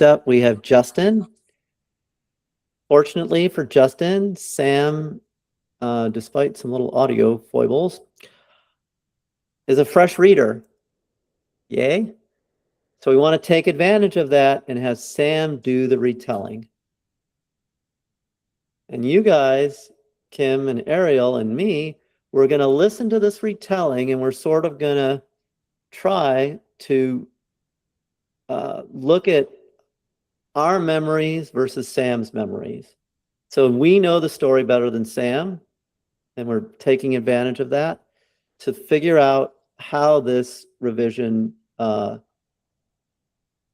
Next up, we have Justin. Fortunately for Justin, Sam, despite some little audio foibles, is a fresh reader. Yay. So we want to take advantage of that and have Sam do the retelling. And you guys, Kim and Ariel and me, we're going to listen to this retelling, and we're sort of going to try to look at our memories versus Sam's memories. So we know the story better than Sam, and we're taking advantage of that to figure out how this revision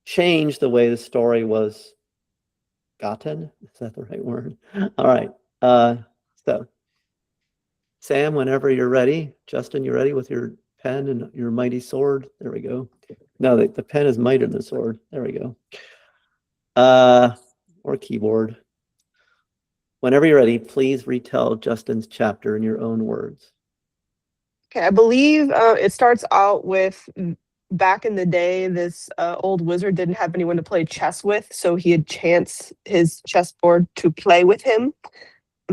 changed the way the story was gotten. Is that the right word? All right. So Sam, whenever you're ready. Justin, you ready with your pen and your mighty sword? There we go. No, the pen is mightier than the sword. There we go. Or keyboard. Whenever you're ready, please retell Justin's chapter in your own words. Okay, I believe it starts out with back in the day, this old wizard didn't have anyone to play chess with, so he enchants his chessboard to play with him.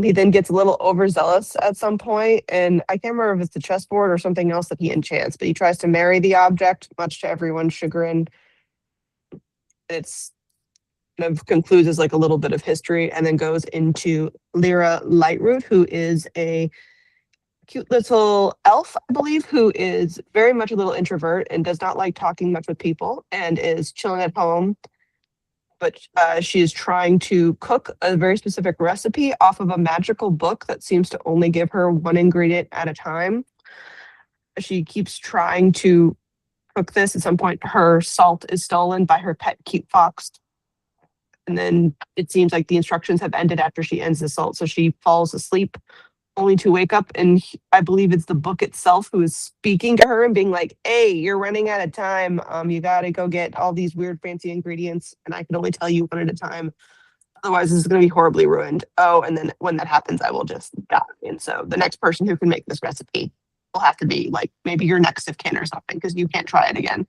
He then gets a little overzealous at some point, and I can't remember if it's the chessboard or something else that he enchants, but he tries to marry the object, much to everyone's chagrin. It's kind of concludes as like a little bit of history, and then goes into Lara Lightroot, who is a cute little elf, I believe, who is very much a little introvert and does not like talking much with people and is chilling at home. But she is trying to cook a very specific recipe off of a magical book that seems to only give her one ingredient at a time. She keeps trying to cook this. At some point, her salt is stolen by her pet cute fox. And then it seems like the instructions have ended after she ends the salt. So she falls asleep only to wake up, and I believe it's the book itself who is speaking to her and being like, hey, you're running out of time. You got to go get all these weird fancy ingredients, and I can only tell you one at a time. Otherwise, this is going to be horribly ruined. Oh, and then when that happens, I will just die. And so the next person who can make this recipe will have to be like maybe your next of kin or something, because you can't try it again.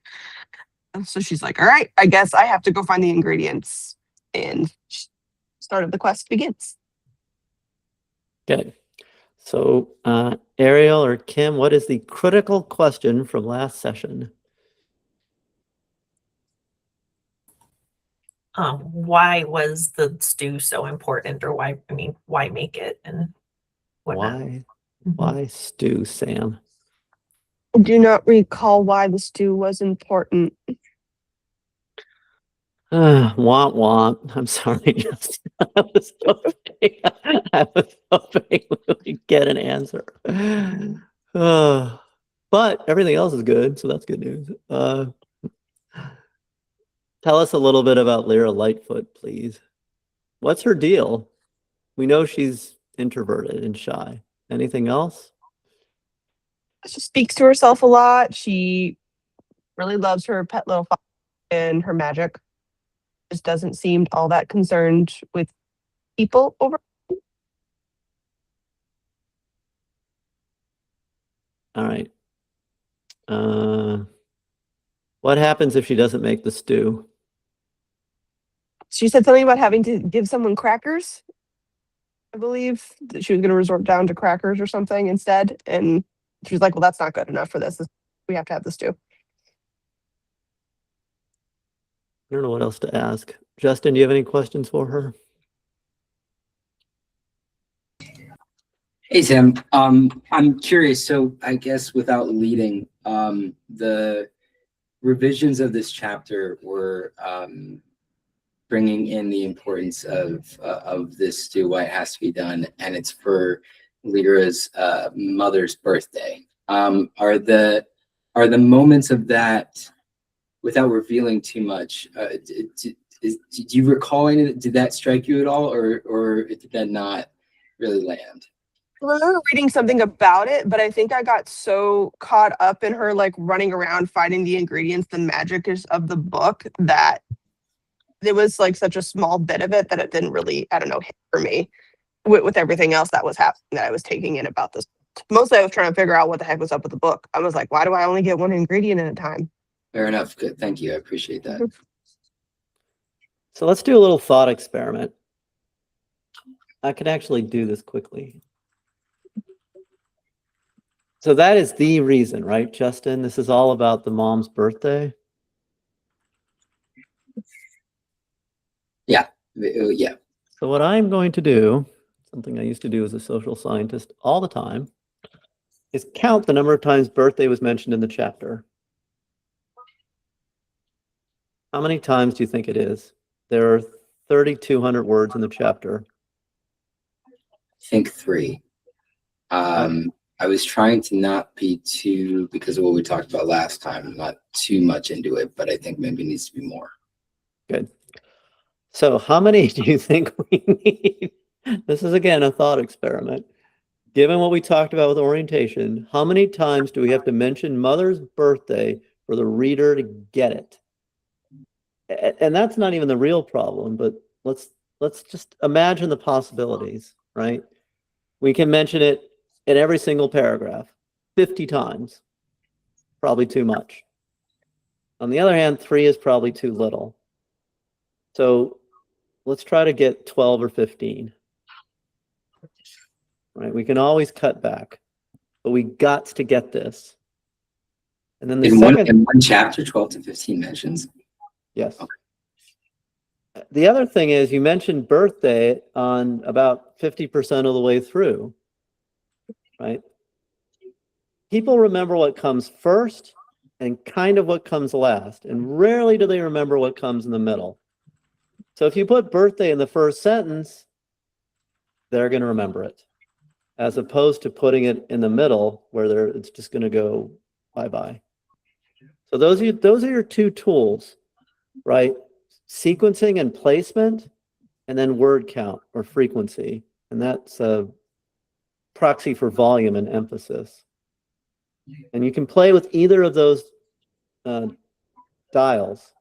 So she's like, all right, I guess I have to go find the ingredients. And start of the quest begins. Okay. So, Ariel or Kim, what is the critical question from last session? Why was the stew so important, or why make it and whatnot? Why stew, Sam? I do not recall why the stew was important. Womp womp. I'm sorry, Justin. I was hoping we would get an answer. But everything else is good, so that's good news. Tell us a little bit about Lara Lightfoot, please. What's her deal? We know she's introverted and shy. Anything else? She speaks to herself a lot. She really loves her pet little fox and her magic. Just doesn't seem all that concerned with people over. All right. What happens if she doesn't make the stew? She said something about having to give someone crackers. I believe that she was going to resort down to crackers or something instead. And she's like, well, that's not good enough for this. We have to have the stew. I don't know what else to ask. Justin, do you have any questions for her? Hey, Sam. I'm curious. So I guess without leading, the revisions of this chapter were bringing in the importance of this stew, why it has to be done, and it's for Lyra's mother's birthday. Are the moments of that, without revealing too much, do you recall any? Did that strike you at all, or did that not really land? I remember reading something about it, but I think I got so caught up in her like running around finding the ingredients, the magic of the book, that it was like such a small bit of it that it didn't really, I don't know, hit for me with everything else that was happening that I was taking in about this. Mostly I was trying to figure out what the heck was up with the book. I was like, why do I only get one ingredient at a time? Fair enough. Good. Thank you. I appreciate that. So let's do a little thought experiment. I can actually do this quickly. So that is the reason, right, Justin? This is all about the mom's birthday. Yeah. Yeah. So what I'm going to do, something I used to do as a social scientist all the time, is count the number of times birthday was mentioned in the chapter. How many times do you think it is? There are 3,200 words in the chapter. I think 3. I was trying to not be too, because of what we talked about last time, not too much into it, but I think maybe it needs to be more. Good. So how many do you think we need? This is, again, a thought experiment. Given what we talked about with orientation, how many times do we have to mention mother's birthday for the reader to get it? And that's not even the real problem, but let's just imagine the possibilities, right? We can mention it in every single paragraph 50 times. Probably too much. On the other hand, 3 is probably too little. So let's try to get 12 or 15. Right? We can always cut back, but we got to get this. And then the In second, one chapter, 12 to 15 mentions. yes. The other thing is you mentioned birthday on about 50% of the way through, right? People remember what comes first and kind of what comes last, and rarely do they remember what comes in the middle. So if you put birthday in the first sentence, they're going to remember it, as opposed to putting it in the middle where it's just going to go bye-bye. So those are your 2 tools, right? Sequencing and placement, and then word count or frequency. And that's a proxy for volume and emphasis. And you can play with either of those dials,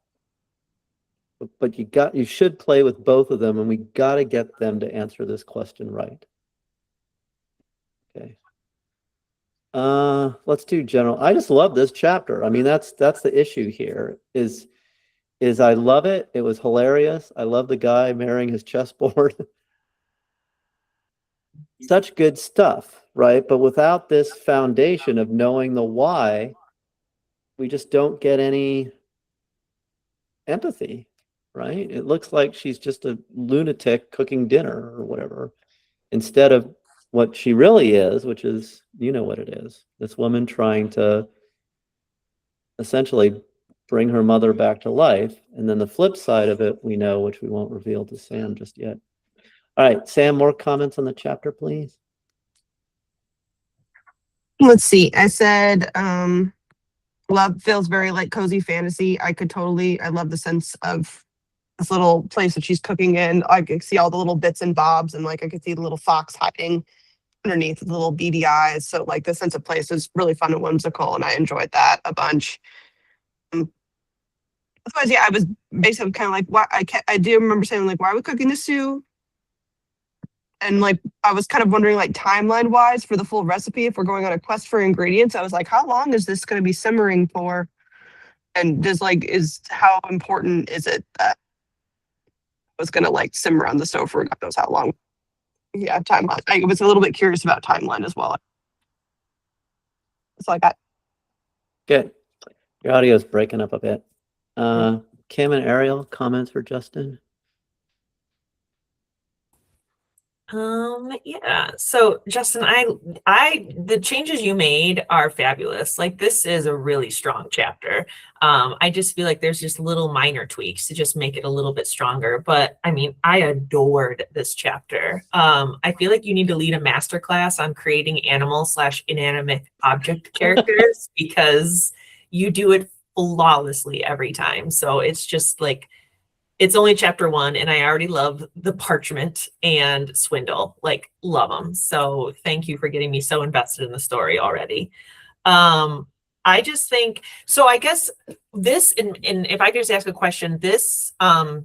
but you should play with both of them, and we got to get them to answer this question right. Okay. Let's do general. I just love this chapter. I mean, that's the issue here is I love it. It was hilarious. I love the guy marrying his chessboard. Such good stuff, right? But without this foundation of knowing the why, we just don't get any empathy, right? It looks like she's just a lunatic cooking dinner or whatever, instead of what she really is, which is, you know what it is. This woman trying to essentially bring her mother back to life. And then the flip side of it, we know, which we won't reveal to Sam just yet. All right, Sam, more comments on the chapter, please. Let's see. I said, love feels very like cozy fantasy. I love the sense of this little place that she's cooking in. I could see all the little bits and bobs, and like I could see the little fox hiding underneath the little beady eyes. So like the sense of place is really fun and whimsical, and I enjoyed that a bunch. Otherwise, yeah, I was basically kind of like, why I do remember saying like, why are we cooking the stew? And like, I was kind of wondering like timeline wise for the full recipe, if we're going on a quest for ingredients, I was like, how long is this going to be simmering for? And how important is it that I was going to like simmer on the stove for God knows how long? Yeah, timeline. I was a little bit curious about timeline as well. So I got. Good. Your audio is breaking up a bit. Kim and Ariel, comments for Justin? Yeah. So Justin, the changes you made are fabulous. Like this is a really strong chapter. I just feel like there's just little minor tweaks to just make it a little bit stronger. But I mean, I adored this chapter. I feel like you need to lead a masterclass on creating animal/inanimate object characters because you do it flawlessly every time. So it's just like, it's only chapter 1 and I already love the parchment and swindle, like love them. So thank you for getting me so invested in the story already. I just think, so I guess this, and if I could just ask a question, this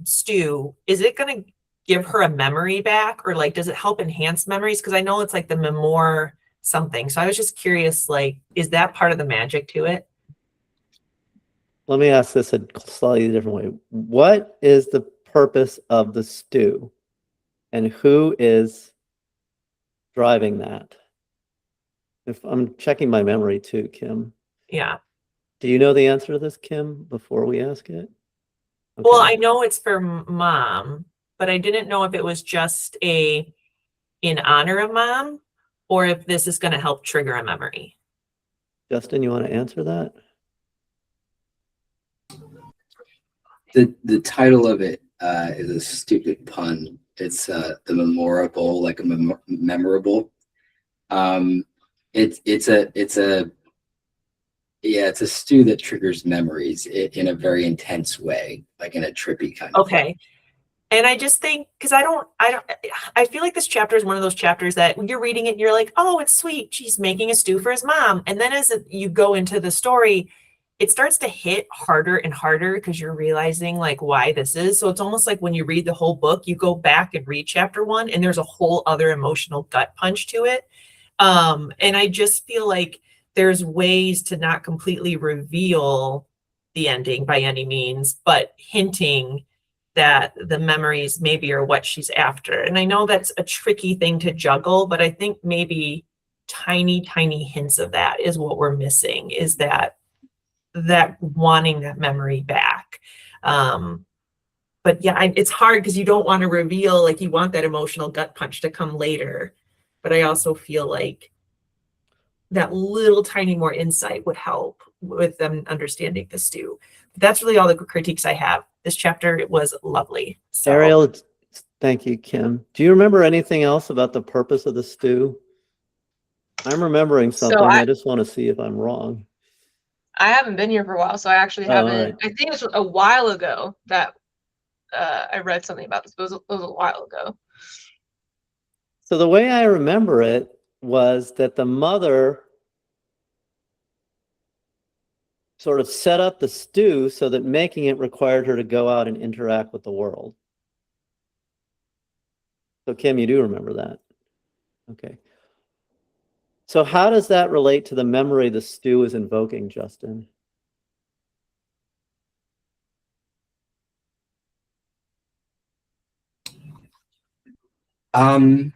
stew, is it going to give her a memory back, or like, does it help enhance memories? Because I know it's like the memoir something. So I was just curious, like, is that part of the magic to it? Let me ask this a slightly different way. What is the purpose of the stew? And who is driving that? If I'm checking my memory too, Kim. Yeah. Do you know the answer to this, Kim, before we ask it? Well, Okay. I know it's for mom, but I didn't know if it was just in honor of mom or if this is going to help trigger a memory. Justin, you want to answer that? The title of it is a stupid pun. It's the memorable, like a memorable. It's a stew that triggers memories in a very intense way, like in a trippy kind of way. Okay. And I just think, because I feel like this chapter is one of those chapters that when you're reading it, you're like, oh, it's sweet. She's making a stew for his mom. And then as you go into the story, it starts to hit harder and harder because you're realizing like why this is. So it's almost like when you read the whole book, you go back and read chapter 1 and there's a whole other emotional gut punch to it. And I just feel like there's ways to not completely reveal the ending by any means, but hinting that the memories maybe are what she's after. And I know that's a tricky thing to juggle, but I think maybe tiny, tiny hints of that is what we're missing, is that wanting that memory back. But yeah, it's hard because you don't want to reveal, like you want that emotional gut punch to come later. But I also feel like that little tiny more insight would help with them understanding the stew. That's really all the critiques I have. This chapter, it was lovely. So. Ariel, thank you, Kim. Do you remember anything else about the purpose of the stew? I'm remembering something. I just want to see if I'm wrong. I haven't been here for a while, so I actually haven't. Right. I think it was a while ago that I read something about this, but it was a while ago. So the way I remember it was that the mother sort of set up the stew so that making it required her to go out and interact with the world. So Kim, you do remember that? Okay. So how does that relate to the memory the stew is invoking, Justin? I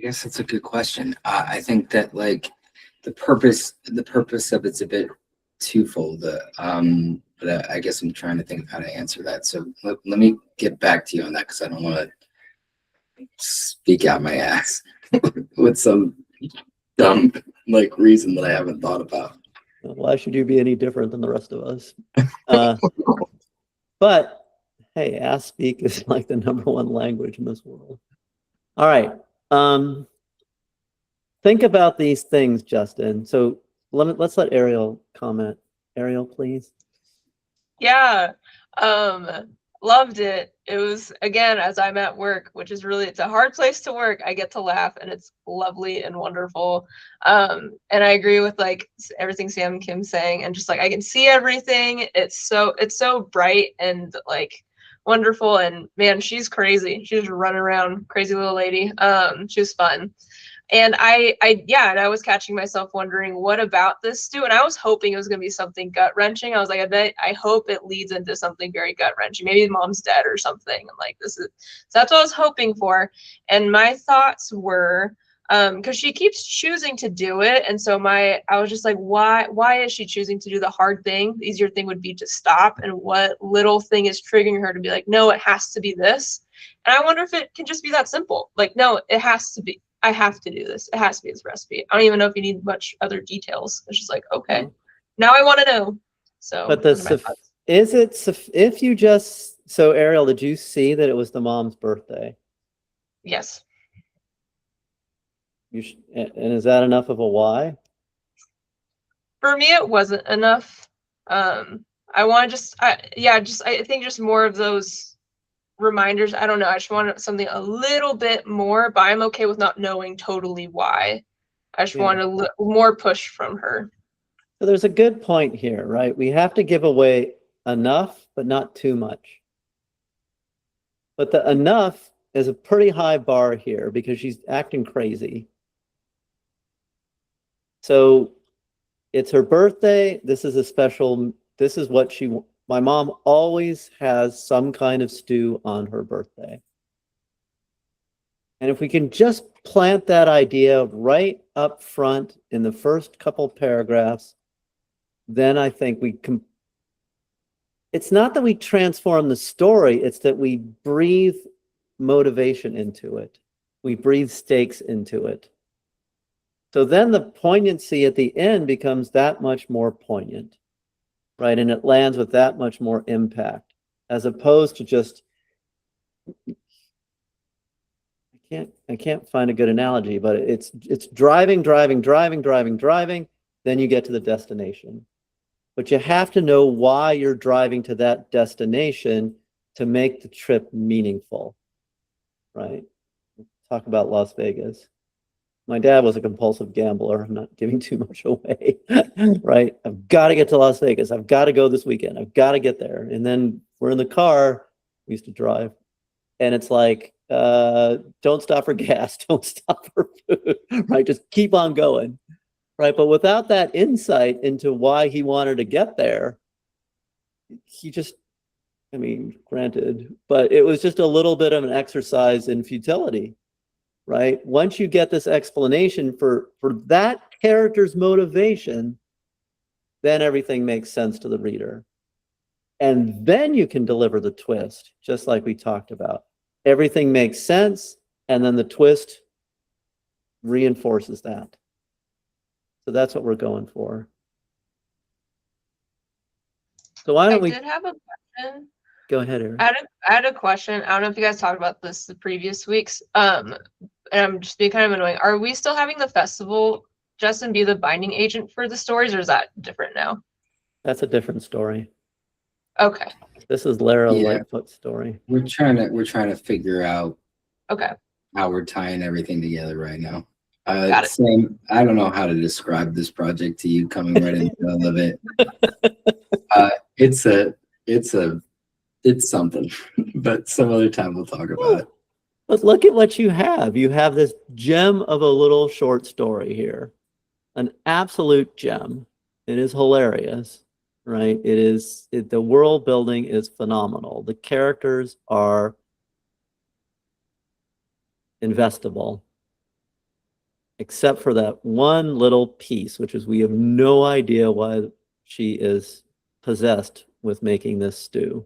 guess that's a good question. I think that like the purpose of it's a bit twofold. But I guess I'm trying to think of how to answer that. So let me get back to you on that because I don't want to speak out my ass with some dumb like reason that I haven't thought about. Why should you be any different than the rest of us? But hey, ass speak is like the #1 language in this world. All right. Think about these things, Justin. So let's let Ariel comment. Ariel, please. Yeah. Loved it. It was, again, as I'm at work, which is really, it's a hard place to work. I get to laugh and it's lovely and wonderful. And I agree with like everything Sam and Kim saying, and just like I can see everything. It's so bright and like wonderful. And man, she's crazy. She's running around, crazy little lady. She was fun. And I was catching myself wondering, what about this stew? And I was hoping it was going to be something gut wrenching. I was like, I hope it leads into something very gut wrenching. Maybe mom's dead or something. And like, so that's what I was hoping for. And my thoughts were, because she keeps choosing to do it. And so I was just like, why is she choosing to do the hard thing? The easier thing would be to stop. And what little thing is triggering her to be like, no, it has to be this. And I wonder if it can just be that simple. Like, no, it has to be. I have to do this. It has to be this recipe. I don't even know if you need much other details. It's just like, okay, now I want to know. So, but if you just, so Ariel, did you see that it was the mom's birthday? Yes. And is that enough of a why? For me, it wasn't enough. I want to I think just more of those reminders. I don't know. I just want something a little bit more, but I'm okay with not knowing totally why. I just want a more push from her. So there's a good point here, right? We have to give away enough, but not too much. But the enough is a pretty high bar here because she's acting crazy. So it's her birthday. This is a special, this is what my mom always has some kind of stew on her birthday. And if we can just plant that idea right up front in the first couple paragraphs, then I think we can. It's not that we transform the story, it's that we breathe motivation into it. We breathe stakes into it. So then the poignancy at the end becomes that much more poignant, right? And it lands with that much more impact, as opposed to just, I can't find a good analogy, but it's driving, then you get to the destination. But you have to know why you're driving to that destination to make the trip meaningful, right? Talk about Las Vegas. My dad was a compulsive gambler. I'm not giving too much away, right? I've got to get to Las Vegas. I've got to go this weekend. I've got to get there. And then we're in the car. We used to drive. And it's like, don't stop for gas. Don't stop for food, right? Just keep on going, right? But without that insight into why he wanted to get there, he just, I mean, granted, but it was just a little bit of an exercise in futility, right? Once you get this explanation for that character's motivation, then everything makes sense to the reader. And then you can deliver the twist, just like we talked about. Everything makes sense, and then the twist reinforces that. So that's what we're going for. So why don't we did have a question. Go ahead, Eric. I had a question. I don't know if you guys talked about this the previous weeks. And I'm just being kind of annoying. Are we still having the festival, Justin, be the binding agent for the stories, or is that different now? That's a different story. Okay. This is Lara Yeah. Lightfoot's story. We're trying to figure out Okay. how we're tying everything together right now. Got it. Sam, I don't know how to describe this project to you coming right in the middle of it. It's something, but some other time we'll talk about it. But look at what you have. You have this gem of a little short story here, an absolute gem. It is hilarious, right? The world building is phenomenal. The characters are investable, except for that one little piece, which is we have no idea why she is possessed with making this stew.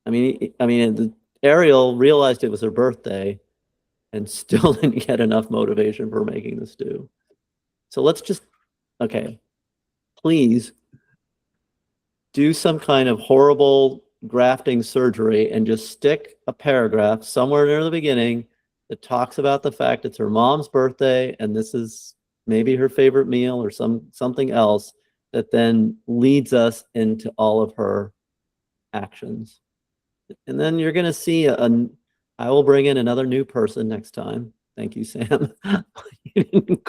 I mean, Ariel realized it was her birthday and still didn't get enough motivation for making the stew. So let's just, okay, please do some kind of horrible grafting surgery and just stick a paragraph somewhere near the beginning that talks about the fact it's her mom's birthday and this is maybe her favorite meal or something else that then leads us into all of her actions. And then you're going to see I will bring in another new person next time. Thank you, Sam. You didn't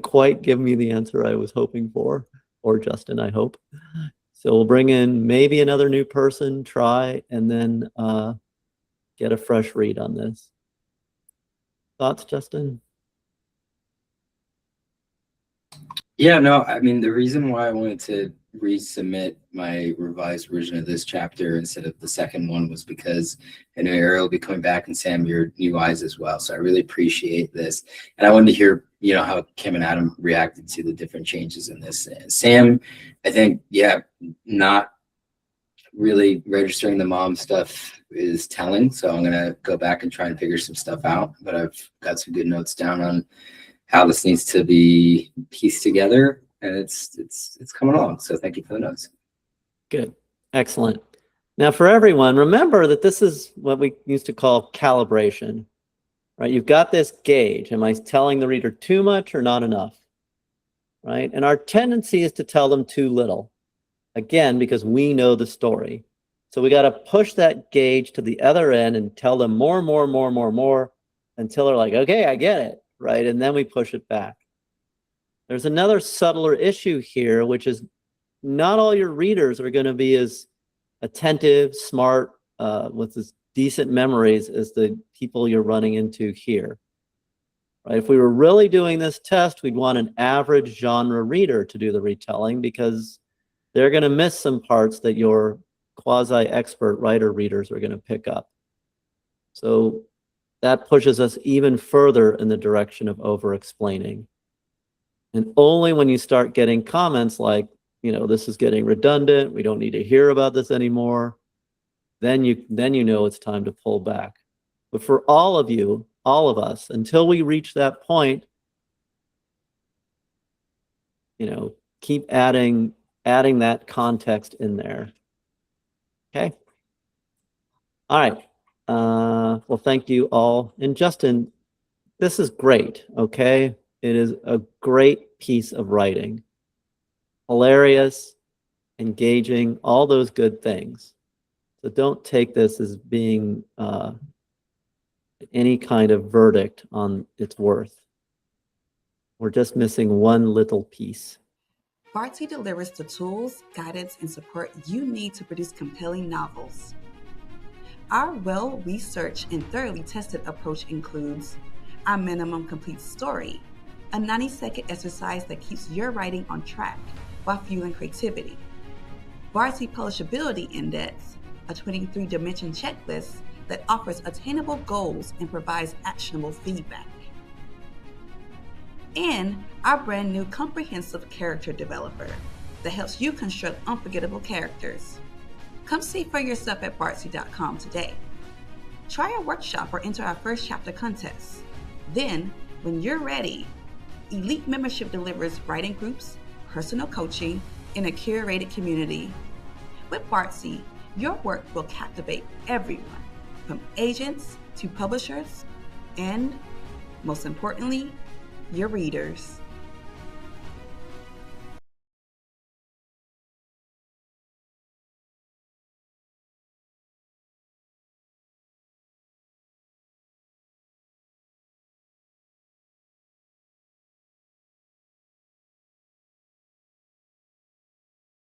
quite give me the answer I was hoping for, or Justin, I hope. So we'll bring in maybe another new person, try, and then get a fresh read on this. Thoughts, Justin? Yeah, no, I mean, the reason why I wanted to resubmit my revised version of this chapter instead of the second one was because I know Ariel will be coming back, and Sam, your new eyes as well. So I really appreciate this. And I wanted to hear, how Kim and Adam reacted to the different changes in this. Sam, I think, yeah, not really registering the mom stuff is telling. So I'm going to go back and try and figure some stuff out. But I've got some good notes down on how this needs to be pieced together, and it's coming along. So thank you for the notes. Good. Excellent. Now for everyone, remember that this is what we used to call calibration, right? You've got this gauge. Am I telling the reader too much or not enough, right? And our tendency is to tell them too little, again, because we know the story. So we got to push that gauge to the other end and tell them more until they're like, okay, I get it. Right, and then we push it back. There's another subtler issue here, which is not all your readers are going to be as attentive, smart, with as decent memories as the people you're running into here. right? If we were really doing this test, we'd want an average genre reader to do the retelling, because they're going to miss some parts that your quasi-expert writer readers are going to pick up. So that pushes us even further in the direction of over-explaining. And only when you start getting comments like, you know, this is getting redundant, we don't need to hear about this anymore, then you know it's time to pull back. But for all of you, all of us, until we reach that point, you know, keep adding that context in there. Okay. All right. Well, thank you all. And Justin, this is great. Okay. It is a great piece of writing. Hilarious, engaging, all those good things. So don't take this as being any kind of verdict on its worth. We're just missing one little piece. Bardsey delivers the tools, guidance, and support you need to produce compelling novels. Our well-researched and thoroughly tested approach includes our minimum complete story, a 90-second exercise that keeps your writing on track while fueling creativity. Bardsey Publishability Index, a 23-dimension checklist that offers attainable goals and provides actionable feedback. And our brand new comprehensive character developer that helps you construct unforgettable characters. Come see for yourself at bardsey.com today. Try our workshop or enter our first chapter contest. Then, when you're ready, Elite Membership delivers writing groups, personal coaching, and a curated community. With Bardsey, your work will captivate everyone, from agents to publishers, and, most importantly, your readers.